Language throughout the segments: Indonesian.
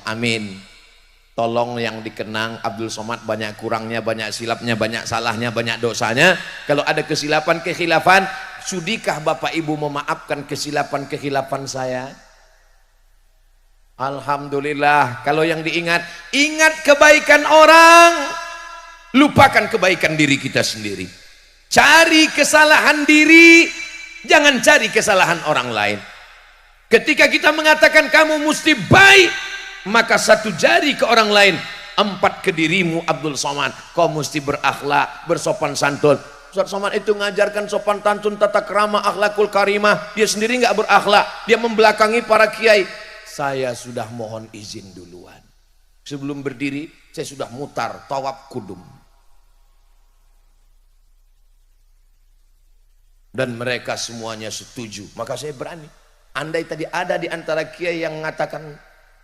Amin. Tolong yang dikenang Abdul Somad banyak kurangnya, banyak silapnya, banyak salahnya, banyak dosanya. Kalau ada kesilapan, kekhilafan, sudikah Bapak Ibu memaafkan kesilapan saya? Alhamdulillah. Kalau yang diingat, ingat kebaikan orang, lupakan kebaikan diri kita sendiri. Cari kesalahan diri, jangan cari kesalahan orang lain. Ketika kita mengatakan kamu mesti baik, maka satu jari ke orang lain, 4 ke dirimu Abdul Somad. Kau mesti berakhlak, bersopan santun. Ustaz Somad itu mengajarkan sopan santun, tata krama, akhlakul karimah. Dia sendiri nggak berakhlak, dia membelakangi para kiai. Saya sudah mohon izin duluan. Sebelum berdiri, saya sudah mutar tawaf kudum. Dan mereka semuanya setuju. Maka saya berani. Andai tadi ada di antara kiai yang mengatakan,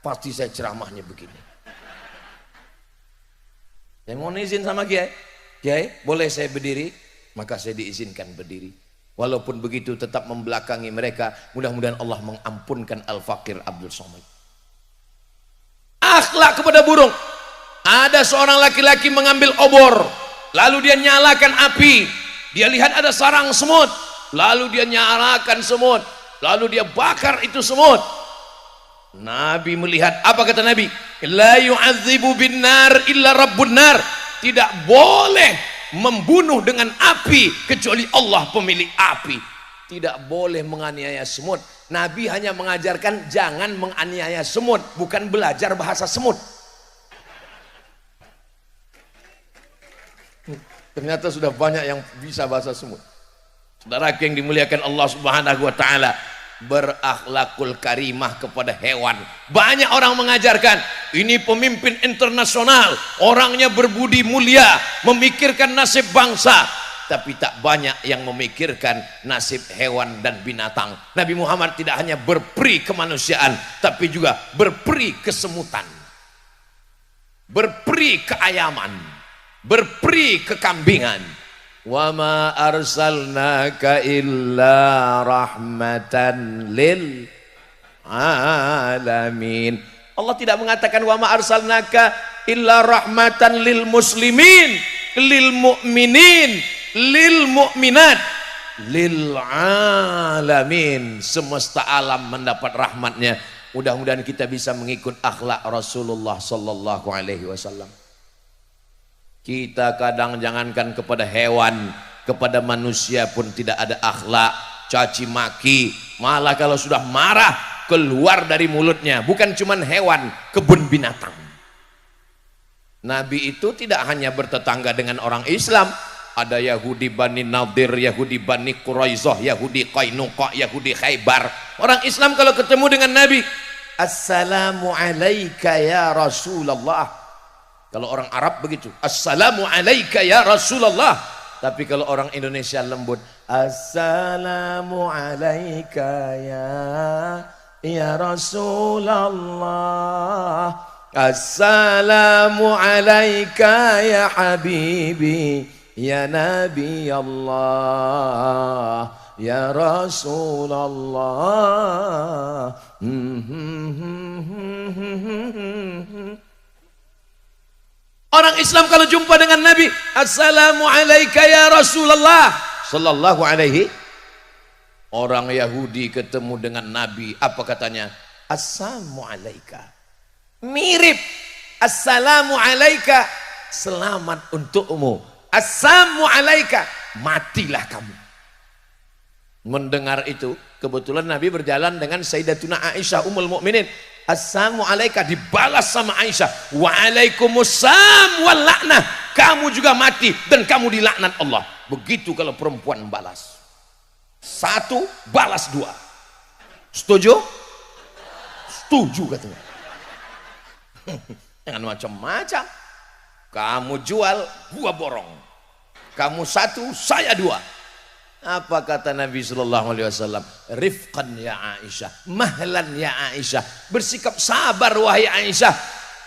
pasti saya ceramahnya begini. Saya mohon izin sama kiai. Kiai, boleh saya berdiri? Maka saya diizinkan berdiri. Walaupun begitu tetap membelakangi mereka. Mudah-mudahan Allah mengampunkan Al-Fakir Abdul Somad. Akhlak kepada burung. Ada seorang laki-laki mengambil obor, lalu dia nyalakan api. Dia lihat ada sarang semut, lalu dia nyalakan semut, lalu dia bakar itu semut. Nabi melihat, apa kata Nabi? La yu'adzibu bin nar illa rabbun nar. Tidak boleh membunuh dengan api kecuali Allah pemilik api. Tidak boleh menganiaya semut. Nabi hanya mengajarkan jangan menganiaya semut, bukan belajar bahasa semut. Ternyata sudah banyak yang bisa bahasa semut. Saudara yang dimuliakan Allah Subhanahu wa taala, berakhlakul karimah kepada hewan. Banyak orang mengajarkan ini pemimpin internasional, orangnya berbudi mulia, memikirkan nasib bangsa, tapi tak banyak yang memikirkan nasib hewan dan binatang. Nabi Muhammad tidak hanya berperi kemanusiaan, tapi juga berperi kesemutan, berperi keayaman, berperi kekambingan. Wa ma arsalnaka illa rahmatan lil alamin. Allah tidak mengatakan wa ma arsalnaka illa rahmatan lil muslimin, lil mu'minin, lil mu'minat, lil alamin. Semesta alam mendapat rahmatnya. Mudah-mudahan kita bisa mengikut akhlak Rasulullah sallallahu alaihi wasallam. Kita kadang jangankan kepada hewan, kepada manusia pun tidak ada akhlak, caci maki. Malah kalau sudah marah keluar dari mulutnya, bukan cuman hewan, kebun binatang. Nabi itu tidak hanya bertetangga dengan orang Islam. Ada Yahudi Bani Nadir, Yahudi Bani Quraizah, Yahudi Qainuqa, Yahudi Khaybar. Orang Islam kalau ketemu dengan Nabi, Assalamu alayka ya Rasulullah. Kalau orang Arab begitu, Assalamu alayka ya Rasulullah. Tapi kalau orang Indonesia lembut, Assalamu alayka ya Rasulullah. Assalamu alayka ya Habibi, ya Nabi Allah, ya Rasulullah. Orang Islam kalau jumpa dengan Nabi, Assalamu alayka ya Rasulullah sallallahu alaihi. Orang Yahudi ketemu dengan Nabi, apa katanya? Assalamu alayka. Mirip. Assalamu alayka, selamat untukmu. Assalamu alayka, matilah kamu. Mendengar itu, kebetulan Nabi berjalan dengan Sayyidatuna Aisyah Ummul Mukminin. Assalamu alayka, dibalas sama Aisyah. Waalaikumsalam wal la'nah, kamu juga mati dan kamu dilaknat Allah. Begitu kalau perempuan balas. 1 balas 2. Setuju? Setuju katanya. Jangan macam-macam. Kamu jual, gua borong. Kamu 1, saya 2. Apa kata Nabi sallallahu alaihi wasallam? Rifqan ya Aisyah, mahlan ya Aisyah. Bersikap sabar wahai Aisyah,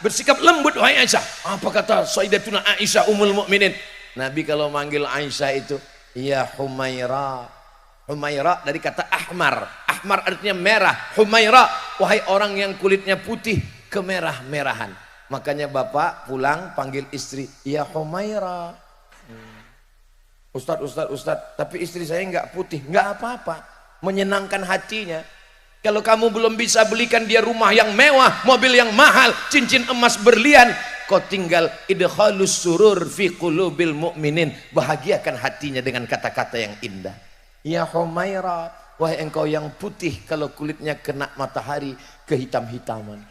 bersikap lembut wahai Aisyah. Apa kata Sayyidatuna Aisyah Ummul Mukminin? Nabi kalau manggil Aisyah itu, ya Humaira. Humaira dari kata ahmar. Ahmar artinya merah. Humaira, wahai orang yang kulitnya putih. kemerah-merahan. Makanya bapak pulang panggil istri, ya Humaira. Ustadz, tapi istri saya nggak putih. Nggak apa-apa, menyenangkan hatinya. Kalau kamu belum bisa belikan dia rumah yang mewah, mobil yang mahal, cincin emas berlian, kau tinggal idkhalus surur fi qulubil mu'minin, bahagiakan hatinya dengan kata-kata yang indah. Ya Humaira, wahai engkau yang putih kalau kulitnya kena matahari kehitam-hitaman.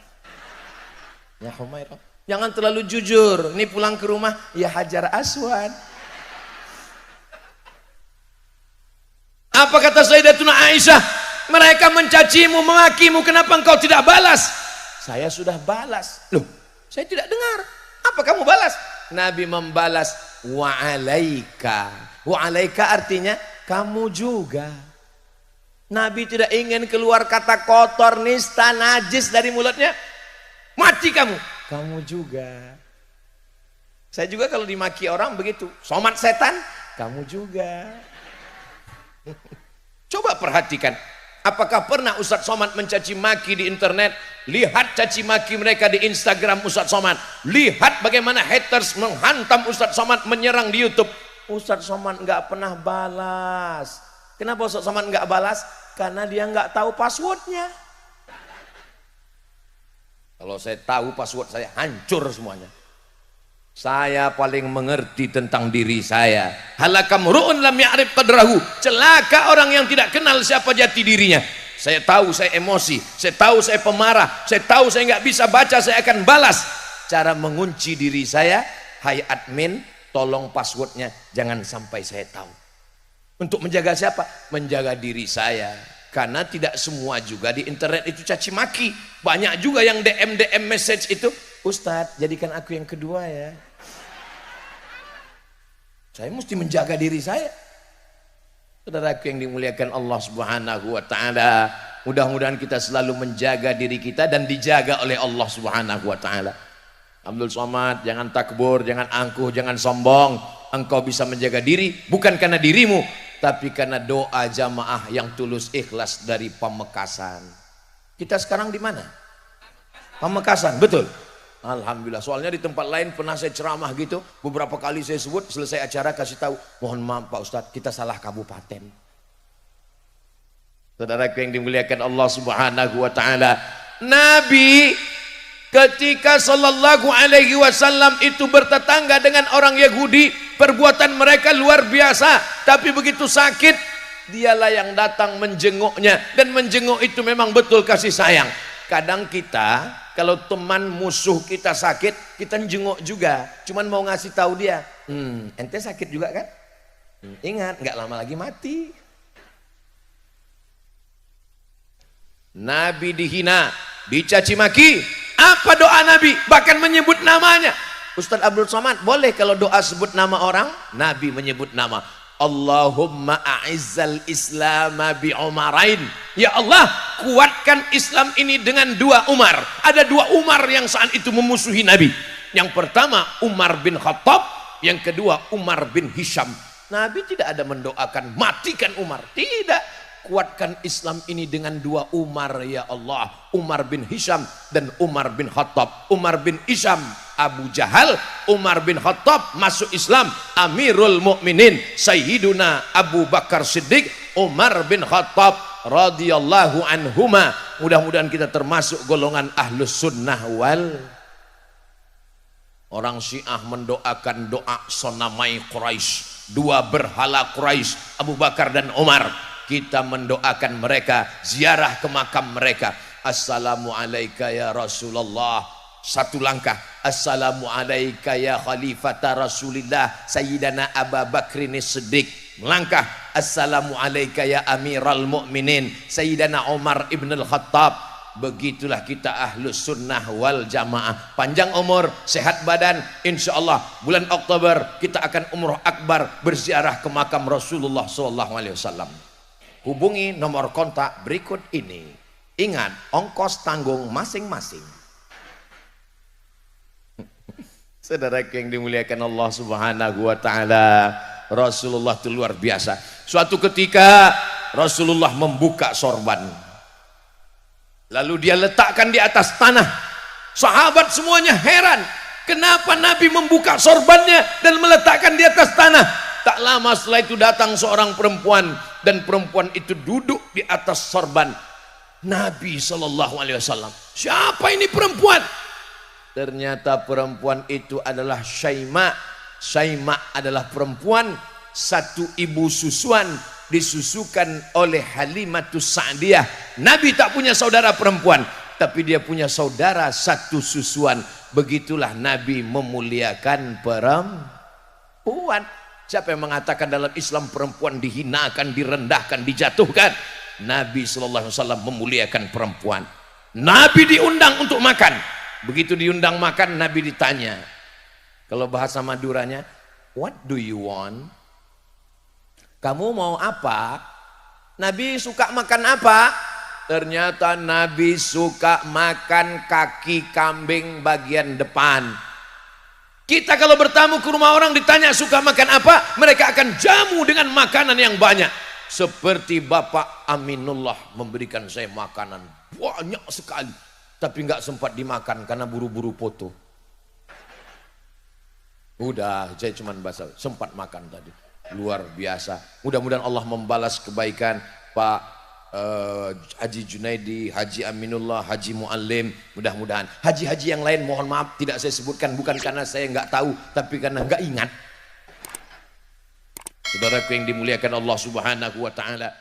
Ya Humaira, jangan terlalu jujur. Ini pulang ke rumah, ya Hajar Aswad. Apa kata Sayyidatuna Aisyah? Mereka mencacimu, memakimu, kenapa engkau tidak balas? Saya sudah balas. Loh, saya tidak dengar. Apa kamu balas? Nabi membalas, wa'alaika. Wa'alaika artinya kamu juga. Nabi tidak ingin keluar kata kotor, nista, najis dari mulutnya. Mati kamu. Kamu juga. Saya juga kalau dimaki orang begitu. Somat setan, kamu juga. Coba perhatikan, apakah pernah Ustadz Somad mencaci maki di internet? Lihat caci maki mereka di Instagram Ustadz Somad. Lihat bagaimana haters menghantam Ustadz Somad, menyerang di YouTube. Ustadz Somad nggak pernah balas. Kenapa Ustadz Somad nggak balas? Karena dia nggak tahu passwordnya. Kalau saya tahu password, saya hancur semuanya. Saya paling mengerti tentang diri saya. Halakam ru'un lam ya'rif qadrahu. Celaka orang yang tidak kenal siapa jati dirinya. Saya tahu saya emosi, saya tahu saya pemarah, saya tahu saya nggak bisa baca, saya akan balas. Cara mengunci diri saya, hai admin, tolong passwordnya jangan sampai saya tahu. Untuk menjaga siapa? Menjaga diri saya. Karena tidak semua juga di internet itu caci maki. Banyak juga yang DM message itu, Ustadz jadikan aku yang kedua ya. Saya mesti menjaga diri saya. Saudaraku yang dimuliakan Allah Subhanahu wa taala, mudah-mudahan kita selalu menjaga diri kita dan dijaga oleh Allah Subhanahu wa taala. Abdul Somad, jangan takbur, jangan angkuh, jangan sombong. Engkau bisa menjaga diri bukan karena dirimu, tapi karena doa jamaah yang tulus ikhlas dari Pamekasan. Kita sekarang di mana? Pamekasan, betul. Alhamdulillah. Soalnya di tempat lain pernah saya ceramah gitu, beberapa kali saya sebut, selesai acara kasih tahu, mohon maaf Pak Ustadz, kita salah kabupaten. Saudaraku yang dimuliakan Allah Subhanahu wa taala, Nabi ketika sallallahu alaihi wasallam itu bertetangga dengan orang Yahudi, perbuatan mereka luar biasa, tapi begitu sakit dialah yang datang menjenguknya, dan menjenguk itu memang betul kasih sayang. Kadang kita kalau teman musuh kita sakit, kita jenguk juga, cuman mau ngasih tahu dia, ente sakit juga kan? Ingat, nggak lama lagi mati. Nabi dihina, dicaci maki, apa doa Nabi? Bahkan menyebut namanya. Ustadz Abdul Somad, boleh kalau doa sebut nama orang? Nabi menyebut nama. Allahumma a'izzal islama bi Umarain. Ya Allah, kuatkan Islam ini dengan dua Umar. Ada dua Umar yang saat itu memusuhi Nabi. Yang pertama Umar bin Khattab, yang kedua Umar bin Hisham. Nabi tidak ada mendoakan matikan Umar, tidak. Kuatkan Islam ini dengan dua Umar ya Allah, Umar bin Hisham dan Umar bin Khattab. Umar bin Hisham Abu Jahal, Umar bin Khattab masuk Islam Amirul Mukminin Sayyiduna Abu Bakar Siddiq, Umar bin Khattab radhiyallahu anhuma. Mudah-mudahan kita termasuk golongan ahlus sunnah wal. Orang Syiah mendoakan doa sonamai Quraisy, dua berhala Quraisy, Abu Bakar dan Umar. Kita mendoakan mereka, ziarah ke makam mereka. Assalamualaikum ya Rasulullah. Satu langkah. Assalamualaikum ya Khalifata Rasulillah Sayyidana Abu Bakrin Siddiq. Melangkah. Assalamualaikum ya Amiral Mu'minin Sayyidana Umar ibn al-Khattab. Begitulah kita ahlus sunnah wal jamaah. Panjang umur, sehat badan, insya Allah bulan Oktober kita akan umroh akbar, berziarah ke makam Rasulullah SAW. Hubungi nomor kontak berikut ini. Ingat, ongkos tanggung masing-masing. Saudara yang dimuliakan Allah Subhanahu wa taala, Rasulullah itu luar biasa. Suatu ketika Rasulullah membuka sorban, lalu dia letakkan di atas tanah. Sahabat semuanya heran, kenapa Nabi membuka sorbannya dan meletakkan di atas tanah. Tak lama setelah itu datang seorang perempuan, dan perempuan itu duduk di atas sorban Nabi SAW. Siapa ini perempuan? Ternyata perempuan itu adalah Syaima. Syaima adalah perempuan satu ibu susuan, disusukan oleh Halimatus Sa'diyah. Nabi tak punya saudara perempuan, tapi dia punya saudara satu susuan. Begitulah Nabi memuliakan perempuan. Siapa yang mengatakan dalam Islam perempuan dihinakan, direndahkan, dijatuhkan? Nabi SAW memuliakan perempuan. Nabi diundang untuk makan. Begitu diundang makan, Nabi ditanya, kalau bahasa Maduranya, what do you want? Kamu mau apa? Nabi suka makan apa? Ternyata Nabi suka makan kaki kambing bagian depan. Kita kalau bertamu ke rumah orang ditanya suka makan apa, mereka akan jamu dengan makanan yang banyak. Seperti Bapak Aminullah memberikan saya makanan banyak sekali, tapi nggak sempat dimakan karena buru-buru foto. Udah, saya cuma bahasa sempat makan tadi. Luar biasa. Mudah-mudahan Allah membalas kebaikan Pak Haji Junaidi, Haji Aminullah, Haji Muallim. Mudah-mudahan haji-haji yang lain mohon maaf tidak saya sebutkan, bukan karena saya nggak tahu, tapi karena nggak ingat. Saudaraku yang dimuliakan Allah Subhanahu wa taala.